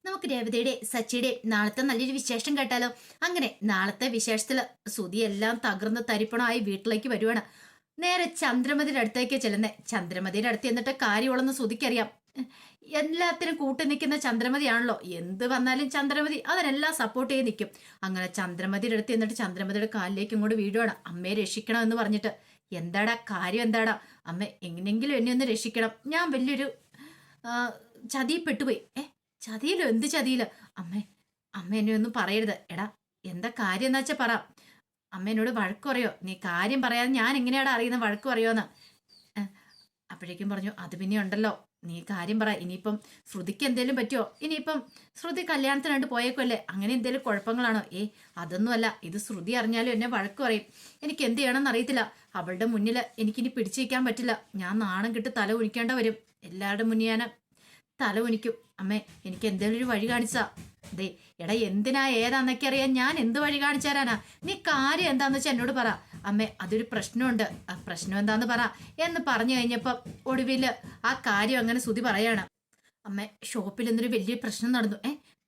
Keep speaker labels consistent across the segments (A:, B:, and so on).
A: നമുക്ക് രേവതിയുടെ സച്ചിയുടെ നാളത്തെ നല്ലൊരു വിശേഷം കേട്ടാലോ. അങ്ങനെ നാളത്തെ വിശേഷത്തില് സുധി എല്ലാം തകർന്ന് തരിപ്പണമായി വീട്ടിലേക്ക് വരുവാണ്. നേരെ ചന്ദ്രമതിയുടെ അടുത്തേക്ക് ചെല്ലുന്നേ. ചന്ദ്രമതിയുടെ അടുത്ത് എന്നിട്ട് കാര്യമുള്ളെന്ന് സുധിക്കറിയാം. എല്ലാത്തിനും കൂട്ടി നിൽക്കുന്ന ചന്ദ്രമതിയാണല്ലോ. എന്ത് വന്നാലും ചന്ദ്രമതി അതിനെല്ലാം സപ്പോർട്ട് ചെയ്ത് നിൽക്കും. അങ്ങനെ ചന്ദ്രമതിയുടെ അടുത്ത് എന്നിട്ട് ചന്ദ്രമതിയുടെ കാലിലേക്ക് ഇങ്ങോട്ട് വീഴുവാണ്. അമ്മയെ രക്ഷിക്കണം എന്ന് പറഞ്ഞിട്ട്. എന്താടാ കാര്യം, എന്താടാ അമ്മ, എങ്ങനെയെങ്കിലും എന്നെ ഒന്ന് രക്ഷിക്കണം. ഞാൻ വലിയൊരു ചതിയിൽ പെട്ടുപോയി. ചതിയിലോ? എന്ത് ചതിയിലോ? അമ്മേ, അമ്മ എന്നെ ഒന്നും പറയരുത്. എടാ, എന്താ കാര്യം എന്നാ വെച്ചാ പറ. അമ്മ എന്നോട് വഴക്ക് പറയോ? നീ കാര്യം പറയാതെ ഞാൻ എങ്ങനെയാടാ അറിയുന്ന വഴക്ക് പറയുമോന്ന്. അപ്പോഴേക്കും പറഞ്ഞു, അത് പിന്നെ ഉണ്ടല്ലോ, നീ കാര്യം പറ. ഇനിയിപ്പം ശ്രുതിക്ക് എന്തേലും പറ്റുമോ? ഇനിയിപ്പം ശ്രുതി കല്യാണത്തിനായിട്ട് പോയേക്കുമല്ലേ, അങ്ങനെ എന്തേലും കുഴപ്പങ്ങളാണോ? അതൊന്നുമല്ല. ഇത് ശ്രുതി അറിഞ്ഞാലും എന്നെ വഴക്ക് പറയും. എനിക്ക് എന്ത് ചെയ്യണമെന്ന് അറിയത്തില്ല. അവളുടെ മുന്നിൽ എനിക്കിനി പിടിച്ചിരിക്കാൻ പറ്റില്ല. ഞാൻ നാണം കിട്ട് തല കുനിക്കേണ്ട വരും. എല്ലാവരുടെ മുന്നിൽ ഞാൻ തല കുനിക്കും. അമ്മേ, എനിക്ക് എന്തേലും ഒരു വഴി കാണിച്ചാ. ദേ എടാ, എന്തിനാ ഏതാന്നൊക്കെ അറിയാൻ ഞാൻ എന്ത് വഴി കാണിച്ചു തരാനാ? നീ കാര്യം എന്താന്ന് വെച്ചാൽ എന്നോട് പറ. അമ്മേ, അതൊരു പ്രശ്നമുണ്ട്. ആ പ്രശ്നം എന്താന്ന് പറ എന്ന് പറഞ്ഞു കഴിഞ്ഞപ്പം ഒടുവില് ആ കാര്യം അങ്ങനെ സുധി പറയാണ്. അമ്മേ, ഷോപ്പിൽ ഇന്നൊരു വലിയ പ്രശ്നം നടന്നു.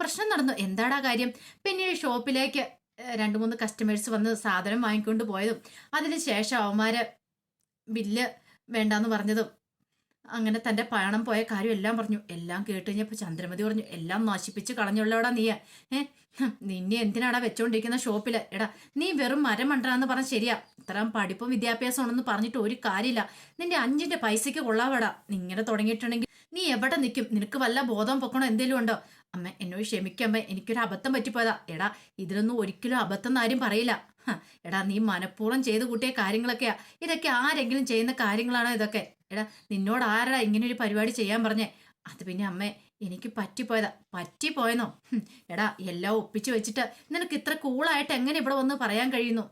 A: പ്രശ്നം നടന്നു? എന്താടാ കാര്യം? പിന്നീട് ഷോപ്പിലേക്ക് 2-3 കസ്റ്റമേഴ്സ് വന്ന് സാധനം വാങ്ങിക്കൊണ്ട് പോയതും അതിനുശേഷം അവന്മാര് ബില്ല് വേണ്ടാന്ന് പറഞ്ഞതും അങ്ങനെ തന്റെ പണം പോയ കാര്യം എല്ലാം പറഞ്ഞു. എല്ലാം കേട്ട് കഴിഞ്ഞപ്പോ ചന്ദ്രമതി പറഞ്ഞു, എല്ലാം നശിപ്പിച്ച് കളഞ്ഞുള്ളവടാ നീ. നിന്നെ എന്തിനാടാ വെച്ചോണ്ടിരിക്കുന്ന ഷോപ്പില്? എടാ, നീ വെറും മരം മണ്ടാന്ന് പറഞ്ഞ ശരിയാ. ഇത്രയും പഠിപ്പും വിദ്യാഭ്യാസം ഉണ്ടെന്ന് പറഞ്ഞിട്ട് ഒരു കാര്യമില്ല. നിന്റെ 5ന്റെ പൈസക്ക് കൊള്ളാവടാ. നീ ഇങ്ങനെ തുടങ്ങിയിട്ടുണ്ടെങ്കിൽ നീ എവിടെ നിൽക്കും? നിനക്ക് വല്ല ബോധം പൊക്കണോ എന്തെങ്കിലും ഉണ്ടോ? അമ്മ, എന്നോട് ക്ഷമിക്കമ്മ, എനിക്കൊരു അബദ്ധം പറ്റിപ്പോയതാ. എടാ, ഇതിലൊന്നും ഒരിക്കലും അബദ്ധം ആരും പറയില്ല. എടാ, നീ മനഃപൂർവ്വം ചെയ്തു കൂട്ടിയ കാര്യങ്ങളൊക്കെയാ ഇതൊക്കെ. ആരെങ്കിലും ചെയ്യുന്ന കാര്യങ്ങളാണോ ഇതൊക്കെ? എടാ, നിന്നോട് ആരാ ഇങ്ങനെ ഒരു പരിപാടി ചെയ്യാൻ പറഞ്ഞേ? അത് പിന്നെ അമ്മേ, എനിക്ക് പറ്റിപ്പോയതാ. പറ്റിപ്പോയെന്നോ? എടാ, എല്ലാം ഒപ്പിച്ചു വെച്ചിട്ട് നിനക്ക് ഇത്ര കൂളായിട്ട് എങ്ങനെ ഇവിടെ വന്ന് പറയാൻ കഴിയുന്നു?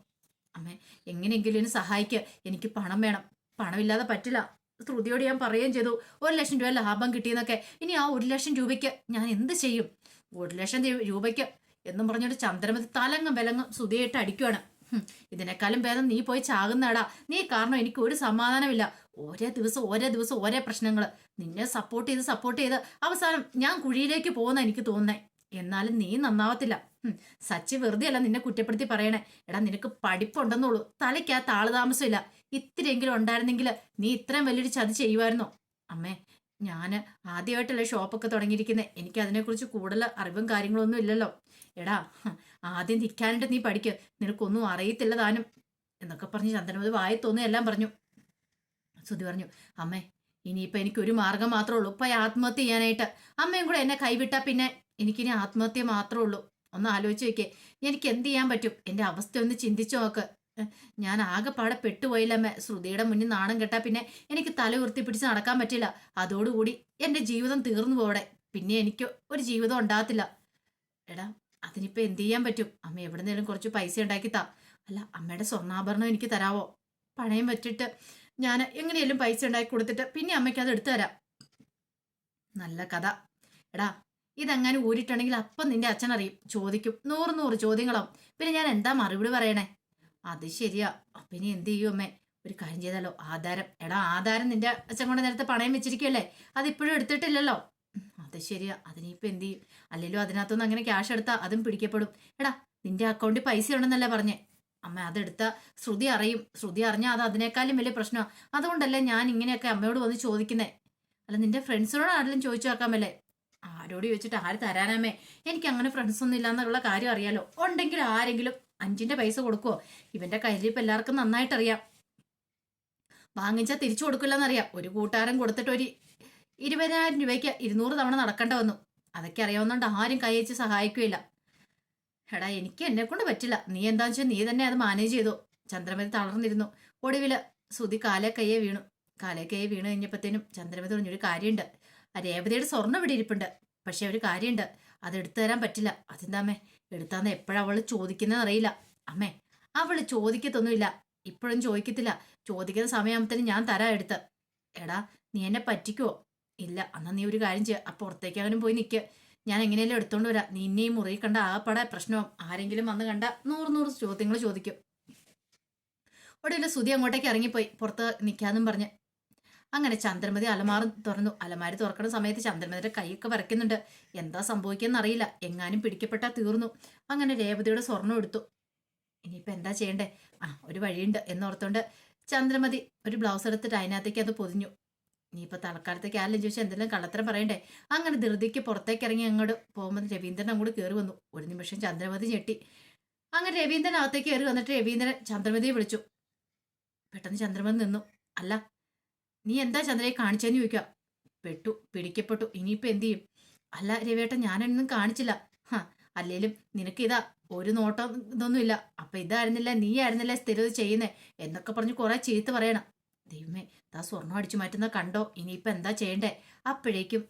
A: അമ്മേ, എങ്ങനെയെങ്കിലും എന്നെ സഹായിക്കുക. എനിക്ക് പണം വേണം. പണമില്ലാതെ പറ്റില്ല. ശ്രുതിയോട് ഞാൻ പറയുകയും ചെയ്തു 1 ലക്ഷം രൂപ ലാഭം കിട്ടിയെന്നൊക്കെ. ഇനി ആ 1 ലക്ഷം രൂപയ്ക്ക് ഞാൻ എന്ത് ചെയ്യും? 1 ലക്ഷം രൂപയ്ക്ക് എന്നും പറഞ്ഞിട്ട് ചന്ദ്രമതി തലങ്ങും വിലങ്ങും ശ്രുതിയായിട്ട് അടിക്കുവാണ്. ഇതിനേക്കാളും ഭേദം നീ പോയി ചാകുന്നടാ. നീ കാരണം എനിക്ക് ഒരു സമാധാനമില്ല. ഓരോ ദിവസം ഓരോ പ്രശ്നങ്ങൾ. നിന്നെ സപ്പോർട്ട് ചെയ്ത് അവസാനം ഞാൻ കുഴിയിലേക്ക് പോകുന്ന എനിക്ക് തോന്നുന്നേ. എന്നാലും നീ നന്നാവത്തില്ല. സച്ചി വെറുതെ അല്ല നിന്നെ കുറ്റപ്പെടുത്തി പറയണേ. എടാ, നിനക്ക് പഠിപ്പുണ്ടെന്നുള്ളൂ, തലയ്ക്കകത്ത് ആള് താമസമില്ല. ഇത്തിരിയെങ്കിലും ഉണ്ടായിരുന്നെങ്കിൽ നീ ഇത്രയും വലിയൊരു ചതി ചെയ്യുമായിരുന്നോ? അമ്മേ, ഞാൻ ആദ്യമായിട്ടല്ലേ ഷോപ്പൊക്കെ തുടങ്ങിയിരിക്കുന്നത്. എനിക്ക് അതിനെക്കുറിച്ച് കൂടുതൽ അറിവും കാര്യങ്ങളൊന്നും ഇല്ലല്ലോ. എടാ, ആദ്യം നിൽക്കാനായിട്ട് നീ പഠിക്ക്. നിനക്കൊന്നും അറിയത്തില്ല താനും എന്നൊക്കെ പറഞ്ഞ് ചന്ദ്രമതി വായി തോന്നിയെല്ലാം പറഞ്ഞു. സുധി പറഞ്ഞു, അമ്മേ, ഇനിയിപ്പോൾ എനിക്കൊരു മാർഗം മാത്രമേ ഉള്ളൂ. ഇപ്പം ആത്മഹത്യ ചെയ്യാനായിട്ട്. അമ്മയും കൂടെ എന്നെ കൈവിട്ടാൽ പിന്നെ എനിക്കിനി ആത്മഹത്യ മാത്രമേ ഉള്ളൂ. ഒന്ന് ആലോചിച്ച് വെക്കേ. എനിക്ക് എന്ത് ചെയ്യാൻ പറ്റും? എൻ്റെ അവസ്ഥ ഒന്ന് ചിന്തിച്ചു നോക്ക്. ഞാൻ ആകെപ്പാടെ പെട്ടുപോയില്ലമ്മേ. ശ്രുതിയുടെ മുന്നിൽ നാണം കെട്ടാ പിന്നെ എനിക്ക് തല ഉയർത്തി പിടിച്ച് നടക്കാൻ പറ്റില്ല. അതോടുകൂടി എൻ്റെ ജീവിതം തീർന്നു പോടെ. പിന്നെ എനിക്ക് ഒരു ജീവിതം ഉണ്ടാകത്തില്ല. എടാ, അതിനിപ്പോൾ എന്ത് ചെയ്യാൻ പറ്റും? അമ്മ എവിടെന്നേലും കുറച്ച് പൈസ ഉണ്ടാക്കി താ. അല്ല, അമ്മയുടെ സ്വർണ്ണാഭരണം എനിക്ക് തരാവോ? പണയം വെച്ചിട്ട് ഞാൻ എങ്ങനെയെങ്കിലും പൈസ ഉണ്ടാക്കി കൊടുത്തിട്ട് പിന്നെ അമ്മയ്ക്ക് അത് എടുത്തു തരാം. നല്ല കഥ. എടാ, ഇതെങ്ങനെ ഊരിട്ടുണ്ടെങ്കിൽ അപ്പം നിന്റെ അച്ഛൻ അറിയും. ചോദിക്കും, 100 ചോദ്യങ്ങളാവും. പിന്നെ ഞാൻ എന്താ മറുപടി പറയണേ? അത് ശരിയാ. അപ്പം ഇനി എന്ത് ചെയ്യും അമ്മേ? ഒരു കാര്യം ചെയ്താലോ? ആധാരം. എടാ, ആധാരം നിന്റെ അച്ഛൻ കൊണ്ട് നേരത്തെ പണയം വെച്ചിരിക്കുമല്ലേ? അതിപ്പോഴും എടുത്തിട്ടില്ലല്ലോ. അത് ശരിയാ. അതിനിപ്പോൾ എന്ത് ചെയ്യും? അല്ലെങ്കിലും അതിനകത്തുനിന്ന് അങ്ങനെ ക്യാഷ് എടുത്താൽ അതും പിടിക്കപ്പെടും. എടാ, നിന്റെ അക്കൗണ്ടിൽ പൈസ ഉണ്ടെന്നല്ലേ പറഞ്ഞേ? അമ്മ, അതെടുത്ത ശ്രുതി അറിയും. ശ്രുതി അറിഞ്ഞാൽ അത് അതിനേക്കാളും വലിയ പ്രശ്നമാണ്. അതുകൊണ്ടല്ലേ ഞാൻ ഇങ്ങനെയൊക്കെ അമ്മയോട് വന്ന് ചോദിക്കുന്നേ. അല്ല, നിന്റെ ഫ്രണ്ട്സിനോട് ആരെങ്കിലും ചോദിച്ചു നോക്കാമല്ലേ? ആരോട് ചോദിച്ചിട്ട് ആര് തരാനാമേ? എനിക്ക് അങ്ങനെ ഫ്രണ്ട്സ് ഒന്നും ഇല്ലാന്നുള്ള കാര്യം അറിയാലോ. ഉണ്ടെങ്കിൽ ആരെങ്കിലും 5ന്റെ പൈസ കൊടുക്കുവോ? ഇവന്റെ കയ്യിൽ ഇപ്പം എല്ലാവർക്കും നന്നായിട്ടറിയാം. വാങ്ങിച്ചാൽ തിരിച്ചു കൊടുക്കില്ലെന്നറിയാം. ഒരു കൂട്ടുകാരൻ കൊടുത്തിട്ട് ഒരു 20,000 രൂപയ്ക്ക് 200 തവണ നടക്കേണ്ട വന്നു. അതൊക്കെ അറിയാവുന്നതുകൊണ്ട് ആരും കൈയച്ച് സഹായിക്കുകയില്ല. എടാ, എനിക്ക് എന്നെ കൊണ്ട് പറ്റില്ല. നീ എന്താന്ന് വെച്ചാൽ നീ തന്നെ അത് മാനേജ് ചെയ്തു. ചന്ദ്രമതി തളർന്നിരുന്നു. ഒടുവിൽ സുധി കാലേ കയ്യെ വീണു കഴിഞ്ഞപ്പോഴത്തേനും ചന്ദ്രമതി പറഞ്ഞൊരു കാര്യമുണ്ട്. ആ രേവതിയുടെ സ്വർണ്ണം ഇവിടെ ഇരിപ്പുണ്ട്. പക്ഷെ ഒരു കാര്യമുണ്ട്, അത് എടുത്തു തരാൻ പറ്റില്ല. അതെന്താമ്മേ? എടുത്താന്ന് എപ്പോഴാ അവള് ചോദിക്കുന്നതെന്ന് അറിയില്ല. അമ്മേ, അവള് ചോദിക്കത്തൊന്നുമില്ല. ഇപ്പോഴും ചോദിക്കത്തില്ല. ചോദിക്കുന്ന സമയമാകുമ്പത്തേനും ഞാൻ തരാം എടുത്ത്. എടാ, നീ എന്നെ പറ്റിക്കുവോ? ഇല്ല. എന്നാ നീ ഒരു കാര്യം ചെയ്യുക. ആ പുറത്തേക്ക് അങ്ങനെ പോയി നിൽക്കുക. ഞാൻ എങ്ങനെയല്ലോ എടുത്തോണ്ട് വരാം. നിന്നെയും മുറി കണ്ട ആകപ്പാടെ പ്രശ്നവും. ആരെങ്കിലും വന്ന് കണ്ട 100 ചോദ്യങ്ങൾ ചോദിക്കും. ഒടുവിൽ സുധി അങ്ങോട്ടേക്ക് ഇറങ്ങിപ്പോയി, പുറത്ത് നിൽക്കാന്നും പറഞ്ഞ്. അങ്ങനെ ചന്ദ്രമതി അലമാറ് തുറന്നു. അലമാരി തുറക്കുന്ന സമയത്ത് ചന്ദ്രമതിയുടെ കൈയൊക്കെ വരയ്ക്കുന്നുണ്ട്. എന്താ സംഭവിക്കുമെന്ന് അറിയില്ല. എങ്ങാനും പിടിക്കപ്പെട്ടാൽ തീർന്നു. അങ്ങനെ രേവതിയുടെ സ്വർണം എടുത്തു. ഇനിയിപ്പോൾ എന്താ ചെയ്യണ്ടേ? ഒരു വഴിയുണ്ട് എന്നോർത്തോണ്ട് ചന്ദ്രമതി ഒരു ബ്ലൗസ് എടുത്തിട്ട് അതിനകത്തേക്ക് അത് പൊതിഞ്ഞു. ഇനിയിപ്പോൾ തൽക്കാലത്തേക്ക് ആരെങ്കിലും ചോദിച്ചാൽ എന്തെങ്കിലും കള്ളത്തരം പറയണ്ടേ? അങ്ങനെ ധൃതിക്ക് പുറത്തേക്ക് ഇറങ്ങി അങ്ങോട്ട് പോകുമ്പോൾ രവീന്ദ്രൻ അങ്ങോട്ട് കയറി വന്നു. ഒരു നിമിഷം ചന്ദ്രമതി ഞെട്ടി. അങ്ങനെ രവീന്ദ്രൻ അകത്തേക്ക് കയറി വന്നിട്ട് രവീന്ദ്രൻ ചന്ദ്രമതിയെ വിളിച്ചു. പെട്ടെന്ന് ചന്ദ്രമതി നിന്നു. അല്ല, നീ എന്താ ചന്ദ്രയെ കാണിച്ചെന്ന് ചോദിക്കുക. പിടിക്കപ്പെട്ടു. ഇനിയിപ്പോൾ എന്ത് ചെയ്യും? അല്ല രവിയേട്ടൻ, ഞാനൊന്നും കാണിച്ചില്ല. അല്ലേലും നിനക്കിതാ ഒരു നോട്ടം ഇതൊന്നുമില്ല. അപ്പൊ ഇതായിരുന്നില്ല, നീ ആയിരുന്നില്ല സ്ഥിരം ചെയ്യുന്നേ എന്നൊക്കെ പറഞ്ഞ് കുറെ ചീത്ത പറയണം. ദൈവമേ, താ സ്വർണം അടിച്ചു മാറ്റുന്ന കണ്ടോ? ഇനിയിപ്പൊ എന്താ ചെയ്യണ്ടേ? അപ്പോഴേക്കും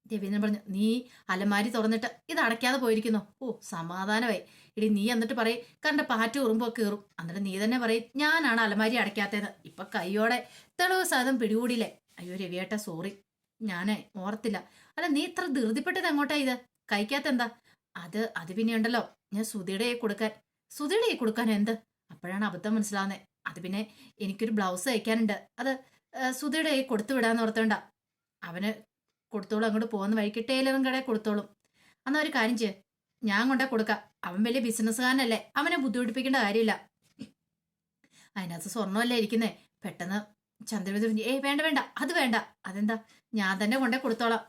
A: രവീന്ദ്രൻ പറഞ്ഞു, നീ അലമാരി തുറന്നിട്ട് ഇത് അടയ്ക്കാതെ പോയിരിക്കുന്നു. ഓ, സമാധാനമായി. ഇടി നീ എന്നിട്ട് പറയും കണ്ട പാറ്റ് ഉറുമ്പോ കയറും. എന്നിട്ട് നീ തന്നെ പറയും ഞാനാണ് അലമാരി അടയ്ക്കാത്തത്. ഇപ്പൊ കൈയോടെ തെളിവ് സാധനം പിടികൂടിയില്ലേ? അയ്യോ രവിയേട്ട, സോറി, ഞാനേ ഓർത്തില്ല. അല്ല, നീ ഇത്ര ധൃതിപ്പെട്ടത് എങ്ങോട്ടാ? ഇത് കഴിക്കാത്തെന്താ? അത് പിന്നെ ഉണ്ടല്ലോ, ഞാൻ സുധിയുടെ കൊടുക്കാൻ എന്ത്? അപ്പോഴാണ് അബദ്ധം മനസ്സിലാവുന്നത്. അത് പിന്നെ എനിക്കൊരു ബ്ലൗസ് തയ്ക്കാനുണ്ട്. അത് സുധിയുടെ കൊടുത്തു വിടാന്ന് ഓർത്തോണ്ട. അവന് കൊടുത്തോളും. അങ്ങോട്ട് പോകുന്ന വഴിക്ക് ടൈലറും കടയിൽ കൊടുത്തോളും. അന്നാ ഒരു കാര്യം ചെയ്യ്, ഞാൻ കൊണ്ടേ കൊടുക്കാം. അവൻ വലിയ ബിസിനസ്സുകാരനല്ലേ, അവനെ ബുദ്ധിമുട്ടിപ്പിക്കേണ്ട കാര്യമില്ല. അതിനകത്ത് സ്വർണ്ണമല്ലേ ഇരിക്കുന്നേ. പെട്ടെന്ന് ചന്ദ്രമതി വേണ്ട, അത് വേണ്ട. അതെന്താ? ഞാൻ തന്നെ കൊണ്ടേ കൊടുത്തോളാം.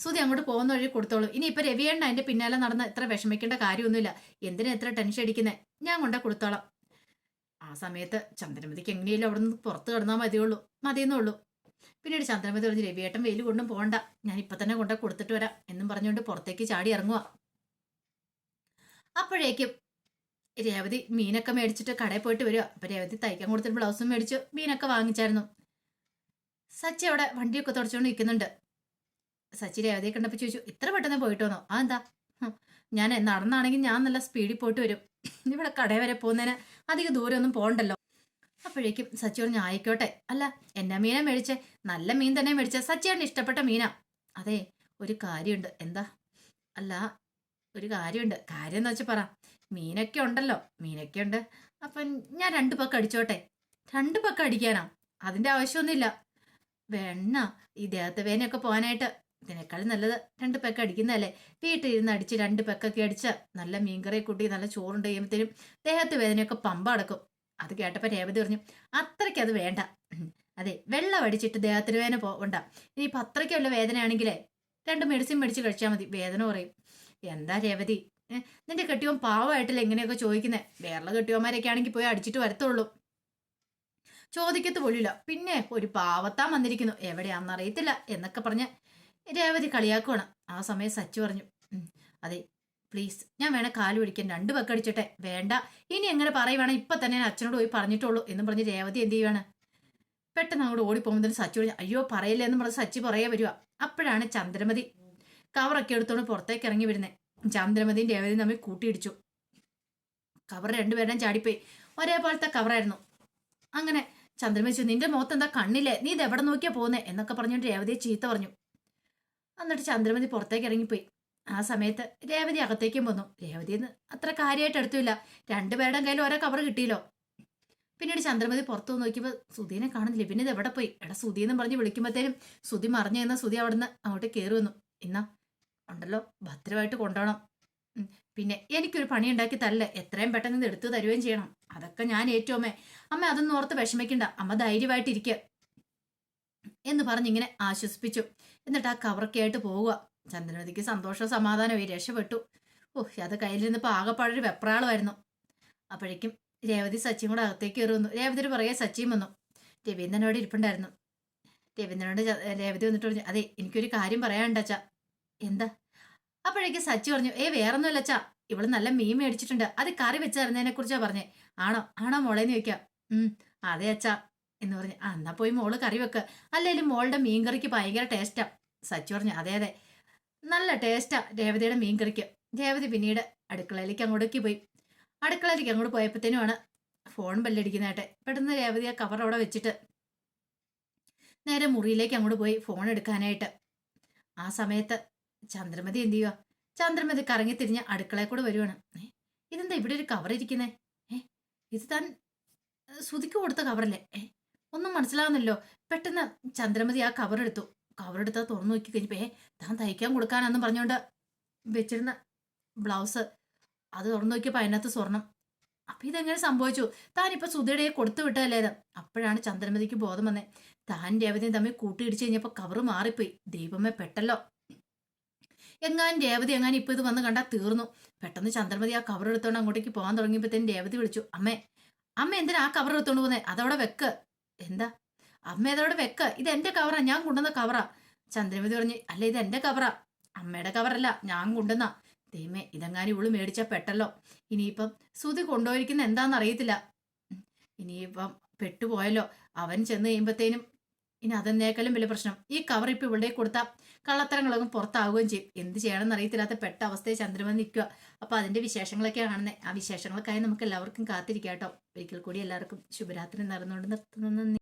A: സുധി അങ്ങോട്ട് പോകുന്ന വഴി കൊടുത്തോളൂ. ഇനി ഇപ്പൊ രവിയേണ്ണ അതിന്റെ പിന്നാലെ നടന്ന് എത്ര വിഷമിക്കേണ്ട കാര്യമൊന്നുമില്ല. എന്തിനാ എത്ര ടെൻഷൻ അടിക്കുന്നേ? ഞാൻ കൊണ്ടേ കൊടുത്തോളാം. ആ സമയത്ത് ചന്ദ്രമതിക്ക് എങ്ങനെയല്ലോ അവിടെ നിന്ന് പുറത്ത് കിടന്നാൽ മതിയെന്നുള്ളൂ. പിന്നീട് ചന്ദ്രമതി പറഞ്ഞ്, രവിയേട്ടൻ വെയിൽ കൊണ്ടും പോകണ്ട, ഞാൻ ഇപ്പൊ തന്നെ കൊണ്ടേ കൊടുത്തിട്ട് വരാം എന്നും പറഞ്ഞുകൊണ്ട് പുറത്തേക്ക് ചാടി ഇറങ്ങുക. അപ്പോഴേക്കും രേവതി മീനൊക്കെ മേടിച്ചിട്ട് കടയിൽ പോയിട്ട് വരിക. അപ്പൊ രേവതി തയ്ക്കാൻ കൊടുത്തിട്ട് ബ്ലൗസും മേടിച്ചു, മീനൊക്കെ വാങ്ങിച്ചായിരുന്നു. സച്ചി അവിടെ വണ്ടിയൊക്കെ തുടച്ചുകൊണ്ട് നിൽക്കുന്നുണ്ട്. സച്ചി രേവതിയെ കണ്ടപ്പോൾ ചോദിച്ചു, ഇത്ര പെട്ടെന്ന് പോയിട്ട് വന്നോ? എന്താ? ഞാൻ നടന്നാണെങ്കിൽ ഞാൻ നല്ല സ്പീഡിൽ പോയിട്ട് വരും. ഇവിടെ കടയിൽ വരെ പോകുന്നതിന് അധികം ദൂരമൊന്നും പോകണ്ടല്ലോ. അപ്പോഴേക്കും സച്ചി പറഞ്ഞു, ആയിക്കോട്ടെ. അല്ല, എന്നാ മീനാ മേടിച്ചേ? നല്ല മീൻ തന്നെ മേടിച്ചേ. സച്ചിയാണ് ഇഷ്ടപ്പെട്ട മീനാ. അതെ, ഒരു കാര്യമുണ്ട്. എന്താ? അല്ല, ഒരു കാര്യമുണ്ട്. കാര്യം എന്ന് വെച്ചാൽ പറ. മീനൊക്കെ ഉണ്ടല്ലോ, മീനൊക്കെ ഉണ്ട്. അപ്പം ഞാൻ 2 പക്കം അടിച്ചോട്ടെ? 2 പക്കം അടിക്കാനാ? അതിന്റെ ആവശ്യമൊന്നുമില്ല. വേണ ഈ ദേഹത്തെ വേനയൊക്കെ പോകാനായിട്ട് ഇതിനേക്കാളും നല്ലത് 2 പെക്ക അടിക്കുന്നതല്ലേ. വീട്ടിൽ ഇരുന്ന് അടിച്ച് 2 പെക്കൊക്കെ അടിച്ച് നല്ല മീൻകറി കൂട്ടി നല്ല ചോറുണ്ട് കഴിയുമ്പോഴത്തേനും ദേഹത്ത് വേദനയൊക്കെ പമ്പ അടക്കും. അത് കേട്ടപ്പോൾ രേവതി പറഞ്ഞു, അത്രയ്ക്ക് അത് വേണ്ട. അതെ, വെള്ളം അടിച്ചിട്ട് ദേഹത്തിന് വേദന പോകണ്ട. ഇനിയിപ്പോൾ അത്രയ്ക്കുള്ള വേദനയാണെങ്കിലേ 2 മെഡിസിൻ മേടിച്ച് കഴിച്ചാൽ മതി, വേദന കുറയും. എന്താ രേവതി, നിന്റെ കെട്ടിയോൻ പാവമായിട്ടില്ല എങ്ങനെയൊക്കെ ചോദിക്കുന്നേ? വേറെ കെട്ടിയോന്മാരൊക്കെ ആണെങ്കിൽ പോയി അടിച്ചിട്ട് വരത്തുള്ളൂ. ചോദിക്കത്ത് പോലില്ല. പിന്നെ ഒരു പാവത്താൻ വന്നിരിക്കുന്നു, എവിടെയാണെന്നറിയത്തില്ല എന്നൊക്കെ പറഞ്ഞ് രേവതി കളിയാക്കുവാണ്. ആ സമയം സച്ചു പറഞ്ഞു, അതെ പ്ലീസ്, ഞാൻ വേണേ കാല് പിടിക്കാൻ 2 പക്കം അടിച്ചിട്ടെ. വേണ്ട, ഇനി എങ്ങനെ പറയുവാണ്, ഇപ്പൊ തന്നെ ഞാൻ അച്ഛനോട് പോയി പറഞ്ഞിട്ടുള്ളൂ എന്ന് പറഞ്ഞ് രേവതി എന്ത് ചെയ്യുവാണ്, പെട്ടെന്ന് അങ്ങോട്ട് ഓടിപ്പോകുമ്പോൾ സച്ചു പറഞ്ഞു, അയ്യോ പറയില്ല എന്ന് പറഞ്ഞ് സച്ചി പറയാ വരുക. അപ്പോഴാണ് ചന്ദ്രമതി കവറൊക്കെ എടുത്തോണ്ട് പുറത്തേക്ക് ഇറങ്ങി വരുന്നത്. ചന്ദ്രമതിയും രേവതിയും തമ്മിൽ കൂട്ടിയിടിച്ചു. കവർ 2 പേരുടെയും ചാടിപ്പോയി. ഒരേപോലത്തെ കവറായിരുന്നു. അങ്ങനെ ചന്ദ്രമതി, നിന്റെ മുഖത്ത് എന്താ കണ്ണില്ലേ? നീ ഇത് എവിടെ നോക്കിയാ പോകുന്നേ എന്നൊക്കെ പറഞ്ഞുകൊണ്ട് രേവതിയെ ചീത്ത പറഞ്ഞു. എന്നിട്ട് ചന്ദ്രമതി പുറത്തേക്ക് ഇറങ്ങിപ്പോയി. ആ സമയത്ത് രേവതി അകത്തേക്കും വന്നു. രേവതിന്ന് അത്ര കാര്യമായിട്ട് എടുത്തില്ല. 2 പേരുടെ കയ്യിൽ ഓരോ കവർ കിട്ടിയല്ലോ. പിന്നീട് ചന്ദ്രമതി പുറത്തു നോക്കിയപ്പോൾ സുധീനെ കാണുന്നില്ല. പിന്നെ ഇത് എവിടെ പോയി? എടാ സുധി എന്ന് പറഞ്ഞ് വിളിക്കുമ്പോഴത്തേനും സുധി മറിഞ്ഞു നിന്ന് സുധി അവിടുന്ന് അങ്ങോട്ട് കയറി വന്നു. ഇന്നാ ഉണ്ടല്ലോ, ഭദ്രമായിട്ട് കൊണ്ടുപോകണം. പിന്നെ എനിക്കൊരു പണി ഉണ്ടാക്കി തരല്ലേ, എത്രയും പെട്ടെന്ന് ഇത് എടുത്തു തരുകയും ചെയ്യണം. അതൊക്കെ ഞാൻ ഏറ്റവും അമ്മ അതൊന്നും ഓർത്ത് വിഷമിക്കണ്ട, അമ്മ ധൈര്യമായിട്ടിരിക്കുക എന്ന് പറഞ്ഞിങ്ങനെ ആശ്വസിപ്പിച്ചു. എന്നിട്ട് ആ കവറൊക്കെ ആയിട്ട് പോവുക. ചന്ദ്രമതിക്ക് സന്തോഷവും സമാധാനമായി, രക്ഷപ്പെട്ടു. അത് കയ്യിലിരുന്നപ്പോൾ ആകെപ്പാടൊരു വെപ്രാളമായിരുന്നു. അപ്പോഴേക്കും രേവതി സച്ചിയും കൂടെ അകത്തേക്ക് കയറി വന്നു. രേവതിയുടെ പുറകെ സച്ചിയും വന്നു. രവീന്ദ്രനോട് ഇരിപ്പുണ്ടായിരുന്നു. രവീന്ദ്രനോട് രേവതി വന്നിട്ട് പറഞ്ഞു, അതെ എനിക്കൊരു കാര്യം പറയാനുണ്ടച്ചാ. എന്താ? അപ്പോഴേക്കും സച്ചി പറഞ്ഞു, വേറൊന്നുമല്ല അച്ഛാ, ഇവള് നല്ല മീൻ മേടിച്ചിട്ടുണ്ട്, അത് കറി വെച്ച് തരുന്നതിനെ കുറിച്ചാ പറഞ്ഞേ. ആണോ മോളേന്ന് ചോദിക്കാം. അതെ അച്ഛാ എന്ന് പറഞ്ഞു. എന്നാ പോയി മോള് കറി വെക്ക്, അല്ലേലും മോളുടെ മീൻകറിക്ക് ഭയങ്കര ടേസ്റ്റാ. സച്ചി പറഞ്ഞു, അതെ നല്ല ടേസ്റ്റാ രേവതിയുടെ മീൻകറിക്ക്. രേവതി പിന്നീട് അടുക്കളയിലേക്ക് അങ്ങോട്ട് പോയപ്പോഴത്തേനുമാണ് ഫോൺ ബെല്ലടിക്കുന്നതായിട്ട്. പെട്ടെന്ന് രേവതി ആ കവർ അവിടെ വെച്ചിട്ട് നേരെ മുറിയിലേക്ക് അങ്ങോട്ട് പോയി ഫോൺ എടുക്കാനായിട്ട്. ആ സമയത്ത് ചന്ദ്രമതി എന്ത് ചെയ്യുക? ചന്ദ്രമതി കറങ്ങി തിരിഞ്ഞ് അടുക്കളയിൽ കൂടെ വരുവാണ്. ഇതെന്താ ഇവിടെ ഒരു കവർ ഇരിക്കുന്നേ? ഇത് താൻ സുധിക്ക് കൊടുത്ത കവറല്ലേ? ഒന്നും മനസ്സിലാവുന്നല്ലോ. പെട്ടെന്ന് ചന്ദ്രമതി ആ കവറെടുത്ത് തുറന്നു നോക്കി കഴിഞ്ഞപ്പോ താൻ തയ്ക്കാൻ കൊടുക്കാനാന്നും പറഞ്ഞോണ്ട് വെച്ചിരുന്ന ബ്ലൗസ് അത് തുറന്നു നോക്കിയപ്പോ അതിനകത്ത് സ്വർണം. അപ്പൊ ഇതെങ്ങനെ സംഭവിച്ചു? താനിപ്പോ സുധയുടെ കൊടുത്തു വിട്ടതല്ലേത്? അപ്പോഴാണ് ചന്ദ്രമതിക്ക് ബോധം വന്നേ. താൻ രേവതിയും തമ്മിൽ കൂട്ടിയിടിച്ചു കഴിഞ്ഞപ്പോ കവറ് മാറിപ്പോയി. ദൈവമേ, പെട്ടല്ലോ. രേവതി എങ്ങാനും ഇപ്പൊ ഇത് വന്ന് കണ്ടാ തീർന്നു. പെട്ടെന്ന് ചന്ദ്രമതി ആ കവർ എടുത്തോണ്ട് അങ്ങോട്ടേക്ക് പോകാൻ തുടങ്ങിയപ്പോഴത്തേനും രേവതി വിളിച്ചു, അമ്മേ അമ്മ എന്തിനാ ആ കവർ എടുത്തോണ്ട് പോന്നേ? അതവിടെ വെക്ക്. എന്താ അമ്മ അതവിടെ വെക്ക്? ഇത് എന്റെ കവറാ, ഞാൻ കൊണ്ടുവന്ന കവറാ. ചന്ദ്രമതി പറഞ്ഞു, അല്ല ഇത് എന്റെ കവറാ, അമ്മയുടെ കവറല്ല, ഞാൻ കൊണ്ടുവന്ന. ദൈവമേ, ഇതെങ്ങാനും ഇവള് മേടിച്ചാ പെട്ടല്ലോ. ഇനിയിപ്പം സുധി കൊണ്ടുപോയിരിക്കുന്ന എന്താണെന്ന് അറിയത്തില്ല. ഇനിയിപ്പം പെട്ടുപോയല്ലോ. അവൻ ചെന്ന് കഴിയുമ്പത്തേനും ഇനി അതെന്നേക്കാളും വലിയ പ്രശ്നം. ഈ കവർ ഇപ്പൊ ഇവിടെ കൊടുത്താൽ കള്ളത്തരങ്ങളൊക്കെ പുറത്താവുകയും ചെയ്യും. എന്ത് ചെയ്യണമെന്ന് അറിയത്തില്ലാത്ത പെട്ട അവസ്ഥയെ ചന്ദ്രമതി നിൽക്കുക. അപ്പൊ അതിന്റെ വിശേഷങ്ങളൊക്കെയാണ് കാണുന്നത്. ആ വിശേഷങ്ങൾക്കായി നമുക്ക് എല്ലാവർക്കും കാത്തിരിക്കാം കേട്ടോ. ഒരിക്കൽ കൂടി എല്ലാവർക്കും ശുഭരാത്രി നേർന്നുകൊണ്ട് നിർത്തുന്നു.